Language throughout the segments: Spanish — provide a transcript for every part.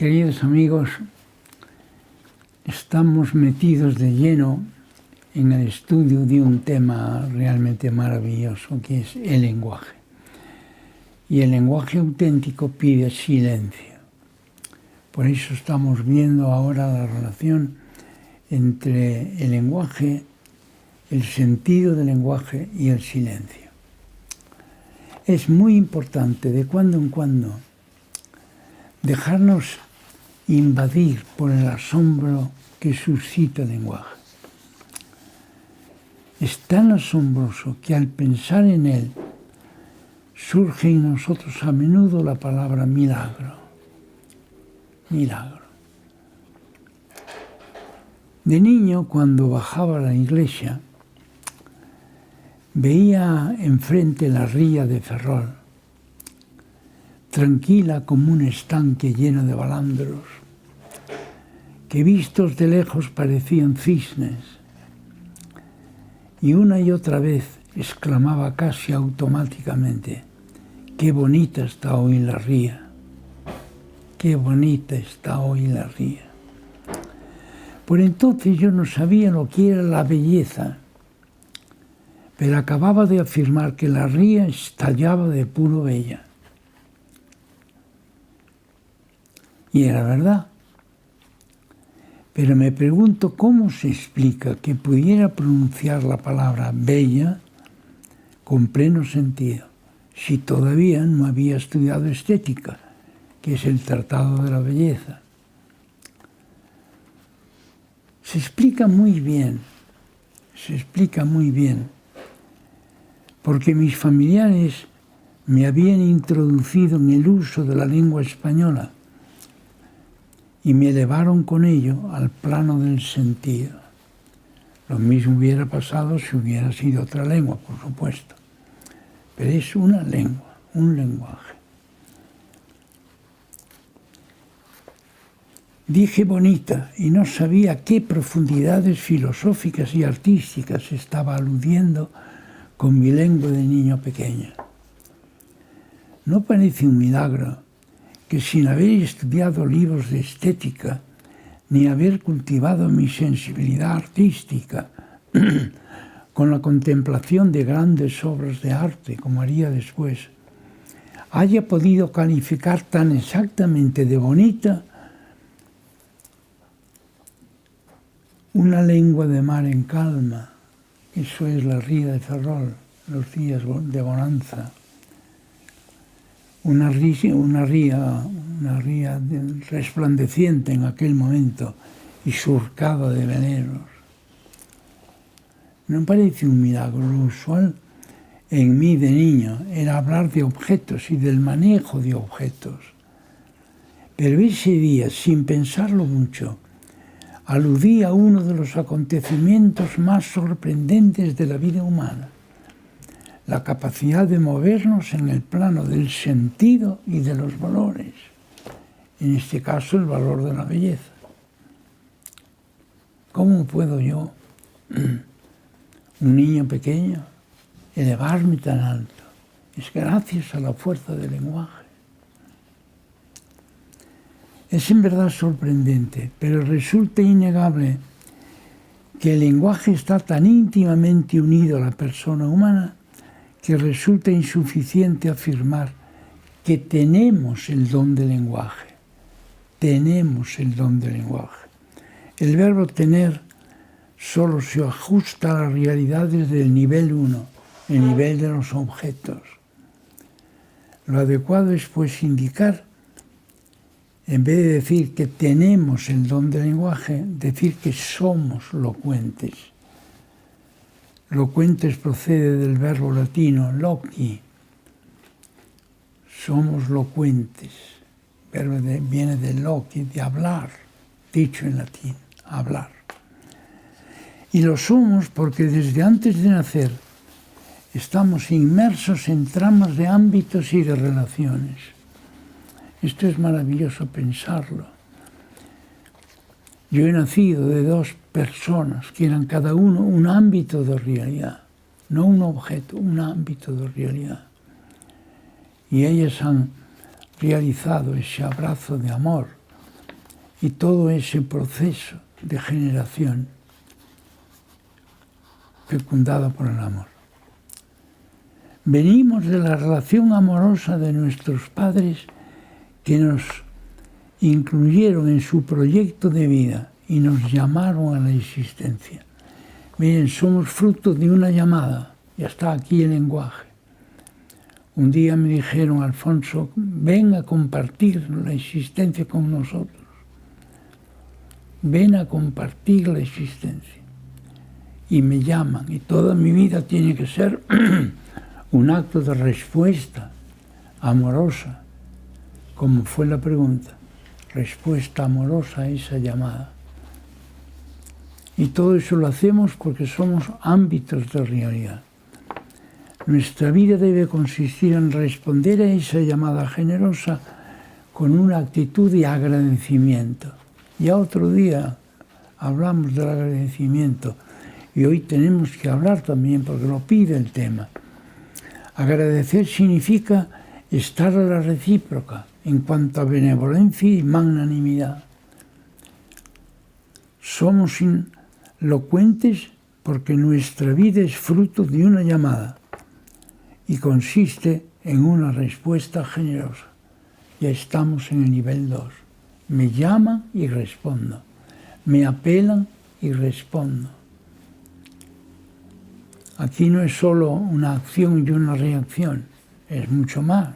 Queridos amigos, estamos metidos de lleno en el estudio de un tema realmente maravilloso, que es el lenguaje. Y el lenguaje auténtico pide silencio. Por eso estamos viendo ahora la relación entre el lenguaje, el sentido del lenguaje y el silencio. Es muy importante de cuando en cuando dejarnos invadir por el asombro que suscita el lenguaje. Es tan asombroso que al pensar en él surge en nosotros a menudo la palabra milagro. Milagro. De niño, cuando bajaba a la iglesia, veía enfrente la ría de Ferrol, tranquila como un estanque lleno de balandros, que vistos de lejos parecían cisnes, y una y otra vez exclamaba casi automáticamente: «Qué bonita está hoy la ría, qué bonita está hoy la ría». Por entonces yo no sabía lo que era la belleza, pero acababa de afirmar que la ría estallaba de puro bella. Y era verdad. Pero me pregunto cómo se explica que pudiera pronunciar la palabra bella con pleno sentido, si todavía no había estudiado estética, que es el tratado de la belleza. Se explica muy bien, porque mis familiares me habían introducido en el uso de la lengua española y me elevaron con ello al plano del sentido. Lo mismo hubiera pasado si hubiera sido otra lengua, por supuesto. Pero es una lengua, un lenguaje. Dije bonita y no sabía a qué profundidades filosóficas y artísticas estaba aludiendo con mi lengua de niño pequeño. ¿No parece un milagro que sin haber estudiado libros de estética ni haber cultivado mi sensibilidad artística con la contemplación de grandes obras de arte, como haría después, haya podido calificar tan exactamente de bonita una lengua de mar en calma? Eso es la ría de Ferrol, los días de bonanza. Una ría resplandeciente en aquel momento y surcada de veleros. ¿No parece un milagro? Lo usual en mí de niño era hablar de objetos y del manejo de objetos. Pero ese día, sin pensarlo mucho, aludí a uno de los acontecimientos más sorprendentes de la vida humana: la capacidad de movernos en el plano del sentido y de los valores, en este caso el valor de la belleza. ¿Cómo puedo yo, un niño pequeño, elevarme tan alto? Es gracias a la fuerza del lenguaje. Es en verdad sorprendente, pero resulta innegable que el lenguaje está tan íntimamente unido a la persona humana que resulta insuficiente afirmar que tenemos el don del lenguaje. Tenemos el don del lenguaje. El verbo tener solo se ajusta a las realidades del nivel 1, el nivel de los objetos. Lo adecuado es, pues, indicar, en vez de decir que tenemos el don del lenguaje, decir que somos locuentes. Locuentes procede del verbo latino loqui. Somos locuentes. El verbo viene de loqui, de hablar, dicho en latín, hablar. Y lo somos porque desde antes de nacer estamos inmersos en tramas de ámbitos y de relaciones. Esto es maravilloso pensarlo. Yo he nacido de dos personas que eran cada uno un ámbito de realidad, no un objeto, un ámbito de realidad. Y ellas han realizado ese abrazo de amor y todo ese proceso de generación fecundado por el amor. Venimos de la relación amorosa de nuestros padres que nos incluyeron en su proyecto de vida y nos llamaron a la existencia. Miren, somos fruto de una llamada, ya está aquí el lenguaje. Un día me dijeron, Alfonso, ven a compartir la existencia con nosotros. Ven a compartir la existencia. Y me llaman, y toda mi vida tiene que ser un acto de respuesta amorosa, como fue la pregunta, respuesta amorosa a esa llamada. Y todo eso lo hacemos porque somos ámbitos de realidad. Nuestra vida debe consistir en responder a esa llamada generosa con una actitud de agradecimiento. Ya otro día hablamos del agradecimiento y hoy tenemos que hablar también porque lo pide el tema. Agradecer significa estar a la recíproca en cuanto a benevolencia y magnanimidad. Somos elocuentes porque nuestra vida es fruto de una llamada y consiste en una respuesta generosa. Ya estamos en el nivel 2. Me llaman y respondo. Me apelan y respondo. Aquí no es solo una acción y una reacción, es mucho más.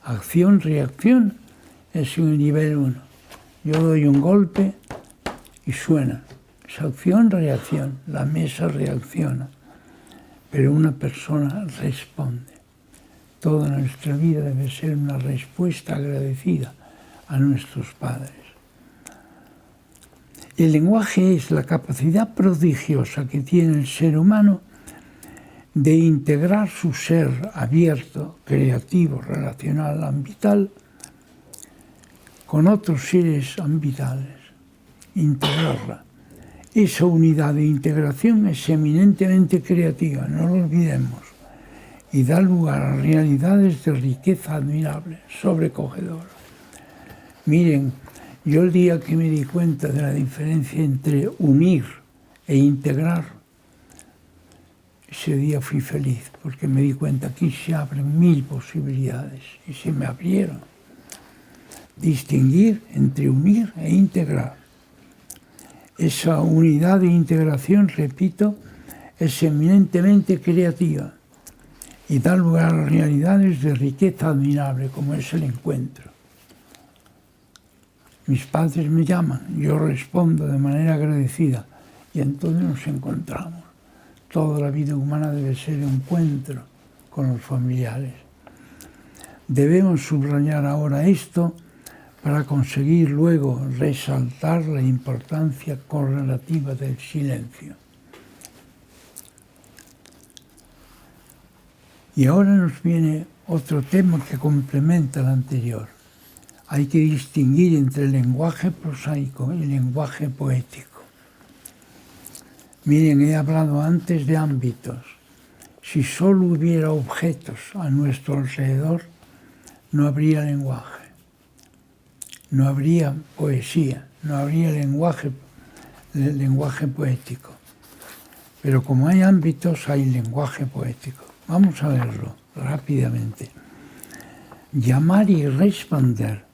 Acción, reacción es en el nivel 1. Yo doy un golpe y suena. Es acción, reacción. La mesa reacciona. Pero una persona responde. Toda nuestra vida debe ser una respuesta agradecida a nuestros padres. El lenguaje es la capacidad prodigiosa que tiene el ser humano de integrar su ser abierto, creativo, relacional, ambital, con otros seres ambitales. Integrarla. Esa unidad de integración es eminentemente creativa, no lo olvidemos, y da lugar a realidades de riqueza admirable, sobrecogedora. Miren, yo el día que me di cuenta de la diferencia entre unir e integrar, ese día fui feliz, porque me di cuenta que aquí se abren 1000 posibilidades, y se me abrieron. Distinguir entre unir e integrar. Esa unidad de integración, repito, es eminentemente creativa y da lugar a realidades de riqueza admirable, como es el encuentro. Mis padres me llaman, yo respondo de manera agradecida y entonces nos encontramos. Toda la vida humana debe ser encuentro con los familiares. Debemos subrayar ahora esto para conseguir luego resaltar la importancia correlativa del silencio. Y ahora nos viene otro tema que complementa el anterior. Hay que distinguir entre el lenguaje prosaico y el lenguaje poético. Miren, he hablado antes de ámbitos. Si solo hubiera objetos a nuestro alrededor, no habría lenguaje. No habría poesía, no habría lenguaje poético. Pero como hay ámbitos, hay lenguaje poético. Vamos a verlo rápidamente. Llamar y responder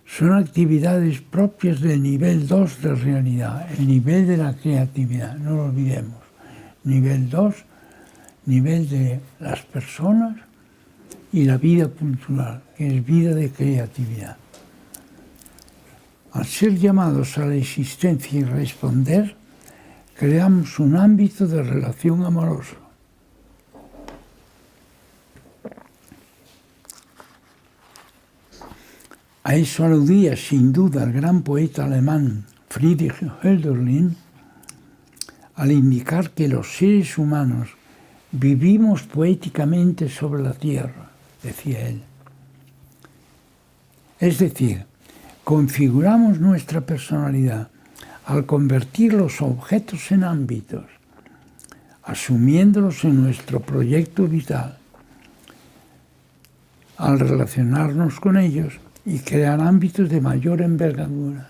son actividades propias del nivel 2 de realidad, el nivel de la creatividad, no lo olvidemos. Nivel 2, nivel de las personas y la vida cultural, que es vida de creatividad. Al ser llamados a la existencia y responder, creamos un ámbito de relación amorosa. A eso aludía sin duda el gran poeta alemán Friedrich Hölderlin al indicar que los seres humanos vivimos poéticamente sobre la tierra, decía él. Es decir, configuramos nuestra personalidad al convertir los objetos en ámbitos, asumiéndolos en nuestro proyecto vital. Al relacionarnos con ellos, y crear ámbitos de mayor envergadura.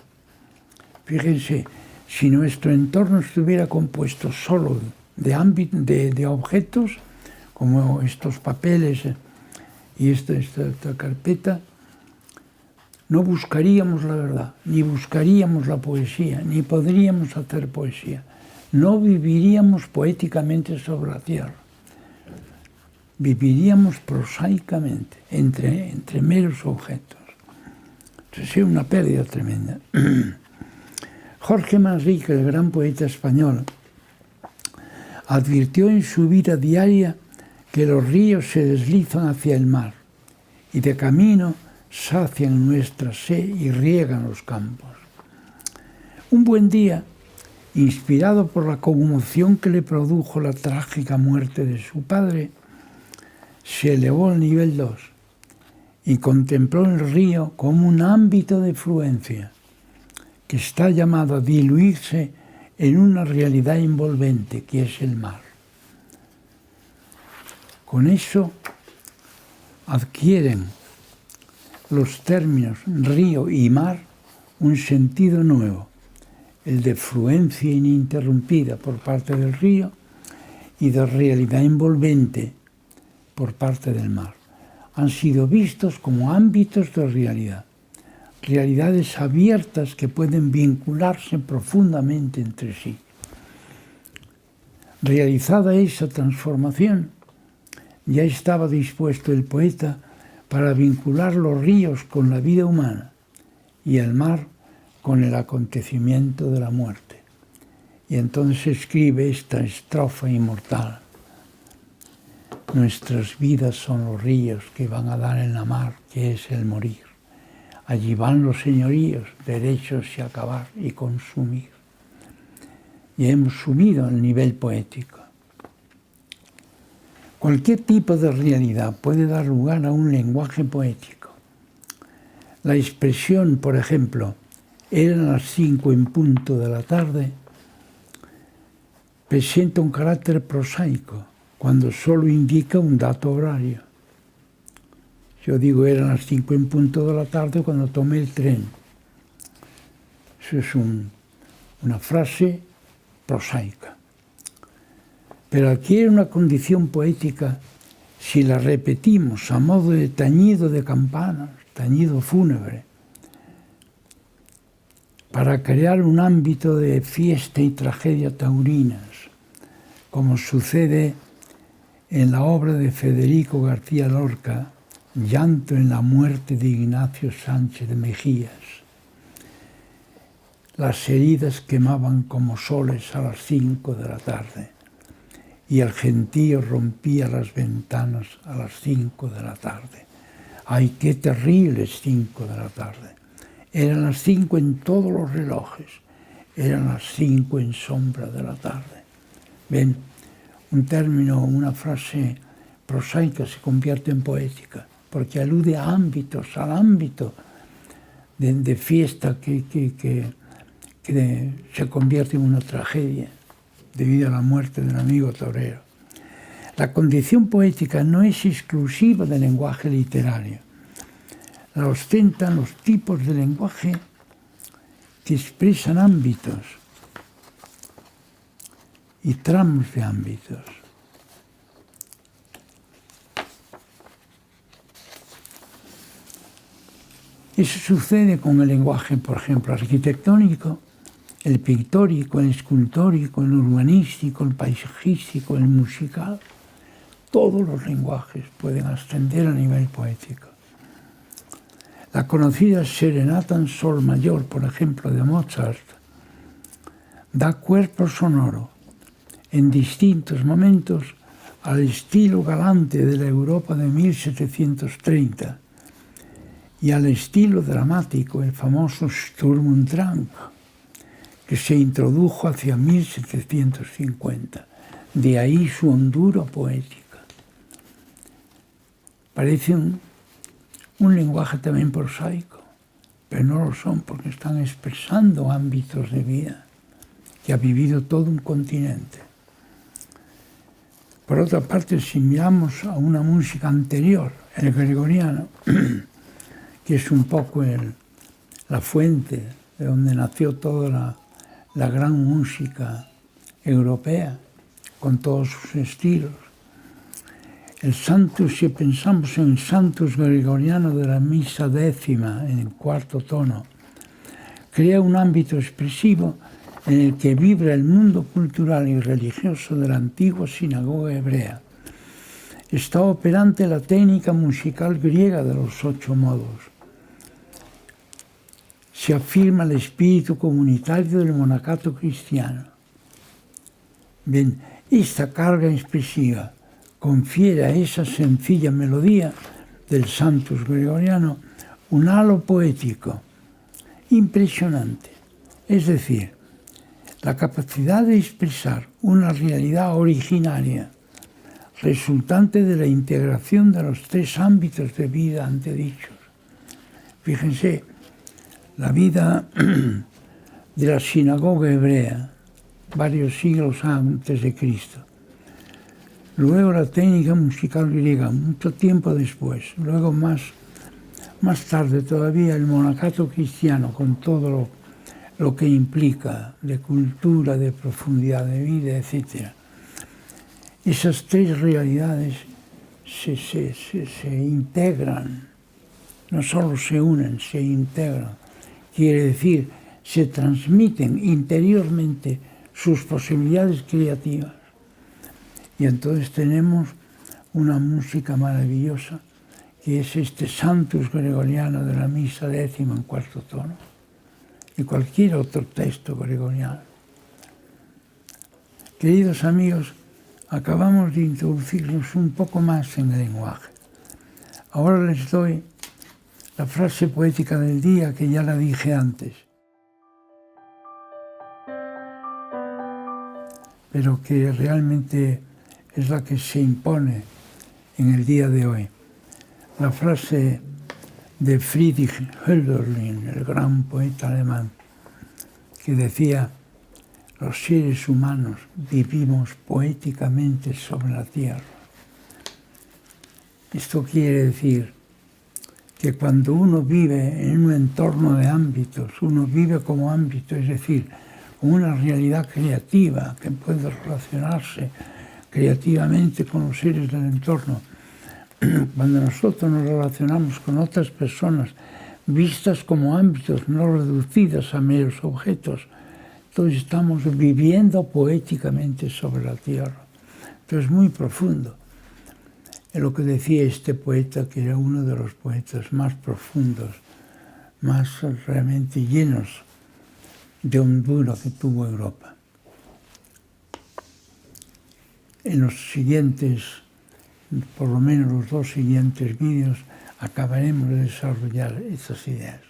Fíjense, si nuestro entorno estuviera compuesto solo de objetos, como estos papeles y esta carpeta, no buscaríamos la verdad, ni buscaríamos la poesía, ni podríamos hacer poesía. No viviríamos poéticamente sobre la tierra. Viviríamos prosaicamente, entre meros objetos. Entonces es una pérdida tremenda. Jorge Manrique, el gran poeta español, advirtió en su vida diaria que los ríos se deslizan hacia el mar y de camino sacian nuestra sed y riegan los campos. Un buen día, inspirado por la conmoción que le produjo la trágica muerte de su padre, se elevó al nivel 2 y contempló el río como un ámbito de fluencia que está llamado a diluirse en una realidad envolvente que es el mar. Con eso adquieren los términos río y mar un sentido nuevo, el de fluencia ininterrumpida por parte del río y de realidad envolvente por parte del mar. Han sido vistos como ámbitos de realidad, realidades abiertas que pueden vincularse profundamente entre sí. Realizada esa transformación, ya estaba dispuesto el poeta para vincular los ríos con la vida humana y el mar con el acontecimiento de la muerte. Y entonces escribe esta estrofa inmortal: nuestras vidas son los ríos que van a dar en la mar, que es el morir. Allí van los señoríos, derechos y acabar y consumir. Y hemos subido al nivel poético. Cualquier tipo de realidad puede dar lugar a un lenguaje poético. La expresión, por ejemplo, eran las 5 en punto de la tarde, presenta un carácter prosaico, cuando solo indica un dato horario. Yo digo, eran las 5 en punto de la tarde cuando tomé el tren. Eso es una frase prosaica. Pero adquiere una condición poética si la repetimos a modo de tañido de campanas, tañido fúnebre, para crear un ámbito de fiesta y tragedia taurinas, como sucede en la obra de Federico García Lorca, Llanto en la muerte de Ignacio Sánchez de Mejías. Las heridas quemaban como soles a las 5 de la tarde y el gentío rompía las ventanas a las 5 de la tarde. ¡Ay, qué terribles 5 de la tarde! Eran las 5 en todos los relojes, eran las 5 en sombra de la tarde. ¿Ven? Un término, una frase prosaica se convierte en poética, porque alude a ámbitos, al ámbito de fiesta que se convierte en una tragedia debido a la muerte del amigo torero. La condición poética no es exclusiva del lenguaje literario. La ostentan los tipos de lenguaje que expresan ámbitos y tramos de ámbitos. Eso sucede con el lenguaje, por ejemplo, arquitectónico, el pictórico, el escultórico, el urbanístico, el paisajístico, el musical. Todos los lenguajes pueden ascender a nivel poético. La conocida Serenata en Sol Mayor, por ejemplo, de Mozart, da cuerpo sonoro en distintos momentos al estilo galante de la Europa de 1730 y al estilo dramático, el famoso Sturm und Drang, que se introdujo hacia 1750. De ahí su hondura poética. Parece un lenguaje también prosaico, pero no lo son porque están expresando ámbitos de vida que ha vivido todo un continente. Por otra parte, si miramos a una música anterior, el gregoriano, que es un poco la fuente de donde nació toda la gran música europea, con todos sus estilos. El Santus, si pensamos en el Santus gregoriano de la misa décima, en el cuarto tono, crea un ámbito expresivo en el que vibra el mundo cultural y religioso de la antigua sinagoga hebrea. Está operante la técnica musical griega de los 8 modos. Se afirma el espíritu comunitario del monacato cristiano. Bien, esta carga expresiva confiere a esa sencilla melodía del Santus gregoriano un halo poético impresionante, es decir, la capacidad de expresar una realidad originaria resultante de la integración de los 3 ámbitos de vida antedichos. Fíjense, la vida de la sinagoga hebrea, varios siglos antes de Cristo. Luego la técnica musical griega, mucho tiempo después. Luego más tarde todavía el monacato cristiano, con todo lo que implica de cultura, de profundidad de vida, etc. Esas 3 realidades se integran, no solo se unen, se integran. Quiere decir, se transmiten interiormente sus posibilidades creativas. Y entonces tenemos una música maravillosa, que es este Santus gregoriano de la misa décima en cuarto tono, y cualquier otro texto gregoriano. Queridos amigos, acabamos de introducirnos un poco más en el lenguaje. Ahora les doy la frase poética del día, que ya la dije antes, pero que realmente es la que se impone en el día de hoy. La frase de Friedrich Hölderlin, el gran poeta alemán, que decía: los seres humanos vivimos poéticamente sobre la tierra. Esto quiere decir que cuando uno vive en un entorno de ámbitos, uno vive como ámbito, es decir, con una realidad creativa que puede relacionarse creativamente con los seres del entorno. Cuando nosotros nos relacionamos con otras personas vistas como ámbitos, no reducidas a meros objetos, entonces estamos viviendo poéticamente sobre la tierra. Entonces es muy profundo. Es lo que decía este poeta, que era uno de los poetas más profundos, más realmente llenos de hondura que tuvo Europa. En los siguientes, por lo menos los 2 siguientes vídeos, acabaremos de desarrollar estas ideas.